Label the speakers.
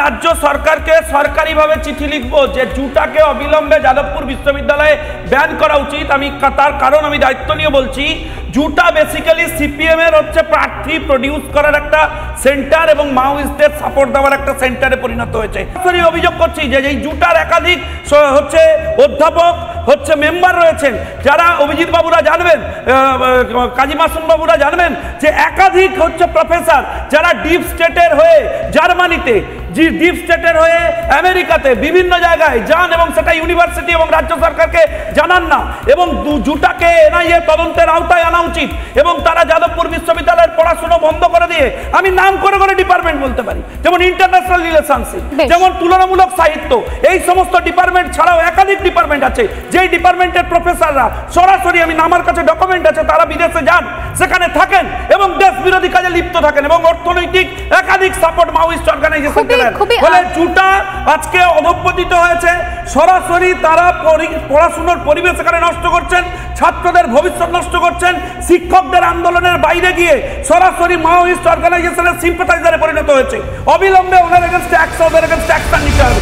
Speaker 1: রাজ্য সরকারকে সরকারিভাবে চিঠি লিখব যে জুটাকে অবিলম্বে যাদবপুর বিশ্ববিদ্যালয়ে ব্যান করা উচিত। আমি তার কারণ আমি দায়িত্ব নিয়ে বলছি, জুটা বেসিক্যালি সিপিএম এর হচ্ছে প্রার্থী প্রডিউস করার একটা সেন্টার এবং মাওয়িস্টদের সাপোর্ট দেওয়ার একটা সেন্টারে পরিণত হয়েছে। অভিযোগ করছি যে এই জুটার একাধিক হচ্ছে অধ্যাপক হচ্ছে মেম্বার রয়েছেন, যারা অভিজিৎ বাবুরা জানবেন, কাজী মাসুম বাবুরা জানবেন যে একাধিক হচ্ছে প্রফেসর যারা ডিপ স্টেটের হয়ে জার্মানিতে, ডিপ স্টেটের হয়ে আমেরিকাতে বিভিন্ন জায়গায় যান এবং সেটা ইউনিভার্সিটি এবং রাজ্য সরকারকে জানান না, এবং জুটাকে এনআইএ তদন্তের আওতায় আনা উচিত এবং তারা যাদবপুর বিশ্ববিদ্যালয়ের পড়াশোনা বন্ধ করে দিয়ে আমি নাম করে করে ডিপার্টমেন্ট বলতে পারি, যেমন ইন্টারন্যাশনাল রিলেশনশিপ, যেমন তুলনামূলক সাহিত্য, এই সমস্ত ডিপার্টমেন্ট ছাড়াও একাধিক ডিপার্টমেন্ট আছে যেই ডিপার্টমেন্টের প্রফেসররা সরাসরি, আমি আমার কাছে ডকুমেন্ট আছে, তারা বিদেশে যান, সেখানে থাকেন এবং দেশ বিরোধী কাজে লিপ্ত থাকেন এবং অর্থনৈতিক একাধিক সাপোর্ট মাওয়িস্ট অর্গানাইজেশন দেন। ফলে জুটা আজকে অধঃপতিত হয়েছে, সরাসরি তারা পড়াশোনার পরিবেশ এখানে নষ্ট করছেন, ছাত্রদের ভবিষ্যৎ নষ্ট করছেন, শিক্ষকদের আন্দোলনের বাইরে গিয়ে সরাসরি মাওয়িস্ট অর্গানাইজেশনের সিম্পাথাইজারে পরিণত হয়েছে। অবিলম্বে ওনার এগেইনস্টে অ্যাকশন নিতে হবে।